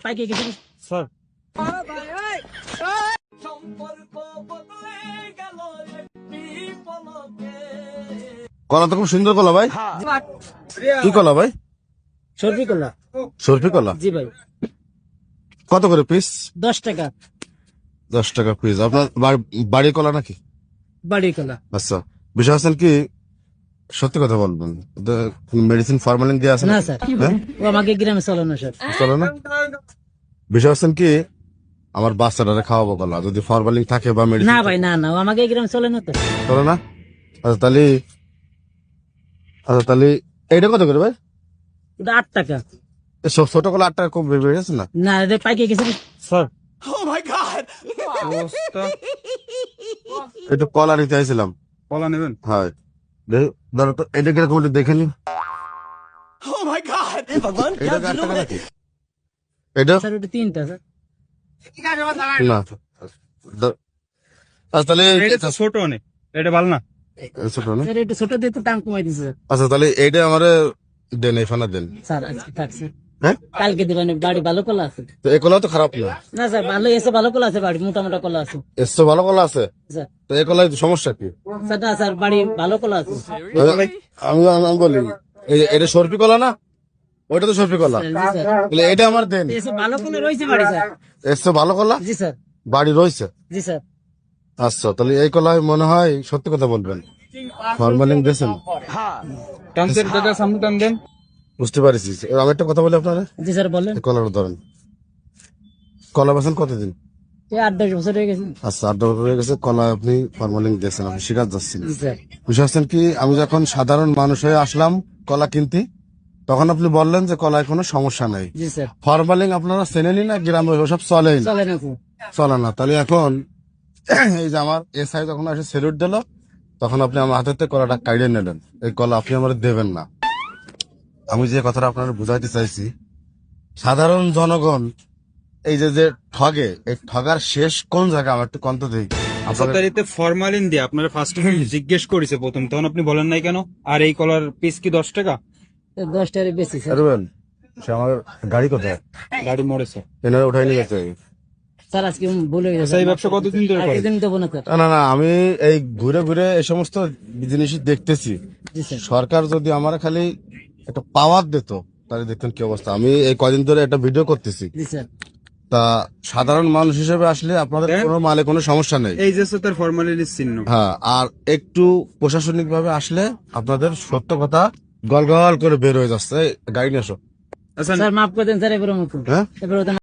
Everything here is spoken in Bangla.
পাইকে গেছে স্যার কলা তো খুব সুন্দর কলা ভাই। কি কলা ভাই? সর্বি কলা। সরফি কলা। জি ভাই, কত করে পিস? 10 টাকা 10 টাকা পিস। আপনার বাড়ির কলা নাকি? বাড়ি কলা। আচ্ছা, বিষয় আছেন কি, সত্যি কথা বলবেন, মেডিসিন ফরমালিন দিয়ে আছে না নাকি? স্যার, হ্যাঁ? ও আমাকে গ্রামে চলো না স্যার। চলো না। বিষয় আছেন কি, আমার বাচ্চাটারে খাওয়াবো কলা, যদি ফরমালিন থাকে বা মেডিসিন না ভাই, না না, ও আমাকে গ্রামে চলে না তো। চলো না। আচ্ছা তাহলে এইটা কত করে ভাই? ওটা 8 টাকা। ছোট কলা 8 টাকা কম বেড়ে গেছে না? না, এটা পাইকে গেছে। স্যার একটু কলা নিতে চাইছিলাম। কলা নেবেন? হ্যাঁ, ধরো তো এটা কিরকম একটু দেখে নি। এটা 8 টাকা নাকি? এটা স্যার ওটা 3টা স্যার। না। আচ্ছা তাহলে এটা তো ছোট অনেক, এটা ভালো না। ছোট না। স্যার একটু ছোট দিয়ে তো টাং কমাই দিছে স্যার। আচ্ছা তাহলে এইটা আমার দেন, এই ফানা দেন। স্যার আজকে থাকছে, হ্যাঁ, কালকে দিবেন। বাড়ি ভালো কলা আছে। তো এই কলা তো খারাপ না। না স্যার, ভালো এসে ভালো কলা আছে, বাড়ি মোটা মোটা কলা আছে এর তো ভালো কলা আছে। স্যার। তো এই কলায় সমস্যা কি? স্যার না স্যার, বাড়ি ভালো কলা আছে। আমি বলি, এটা সরপি কলা না? ওইটা তো সরপি কলা। জি স্যার, তাহলে এটা আমার দেন। এসে ভালো কলা রয়েছে বাড়ি স্যার। এর তো ভালো কলা জি স্যার। বাড়ি রয়েছে। জি স্যার। আচ্ছা তাহলে এই কলায় মনে হয় সত্যি কথা বলবেন, ফরমালিন দিয়েছেন। টানসের দাদা সামনে টান দেন। বুঝতে পারছি। আমি একটা কথা বলি আপনারা, জি স্যার বলেন। এই কলাটা ধরেন। কলা বেছেন কতদিন? এই 8-10 বছর হয়ে গেছে। আচ্ছা 8 বছর হয়ে গেছে, কলা আপনি ফরমালিন দিয়েছেন, আপনি শিকার যাচ্ছেন। জি স্যার। বুঝতে পারছেন কি, আমি যখন সাধারণ মানুষ হয়ে আসলাম কলা কিনতে, তখন আপনি বললেন যে কলায় কোনো সমস্যা নেই। জি স্যার। ফরমালিন আপনারা চেনেনি না, গ্রামে ওসব চলেই না, চলে না স্যার। চলে না। তাহলে এখন এই যে আমার এসআই যখন এসে সেলুট দিল, তখন আপনি আমার হাতে থেকে কলাটা কাইড়ে নিলেন। এই কলা আপনি আমার দেবেন না। আমি যে কথাটা আপনার বুঝাইতে চাইছি, সাধারণ জনগণ এই যে ঠগে, এই ঠগার শেষ কোন জায়গা আমার একটু কন্ত দিই। আচ্ছা তার এতে ফরমালিন দিয়ে আপনারা ফার্স্ট জিজ্ঞেস করেছে প্রথম, তখন আপনি বলেন নাই কেন? আর এই কলার পিস কি 10 টাকা? 10 টাকার বেশি স্যার। সে আমার গাড়ি কোথায়, গাড়ি মরেছে। এনারা উঠাই নিয়ে গেছে। স্যার আজকে ভুলে গেছে। আচ্ছা, এই ব্যবসা কতদিন ধরে করেন? একদিন দেবো না স্যার। না না না, আমি এই ঘুরে ঘুরে এই সমস্ত জিনিসই দেখতেছি। জি স্যার। সরকার যদি আমার খালি একটা পাওয়ার দিত, তাহলে দেখতেন কি অবস্থা। আমি এই কদিন ধরে একটা ভিডিও করতেছি, জি স্যার। তা সাধারণ মানুষ হিসেবে আসলে আপনাদের কোনো মালে কোনো সমস্যা নেই। এই যে তার ফরমালিনের চিহ্ন। হ্যাঁ, আর একটু প্রশাসনিক ভাবে আসলে আপনাদের সত্য কথা গল গল করে বের হয়ে যাচ্ছে। এই, গাড়ি নিয়ে এসো। আচ্ছা স্যার মাফ করে দেন স্যার, এবারে মতো। হ্যাঁ এবারে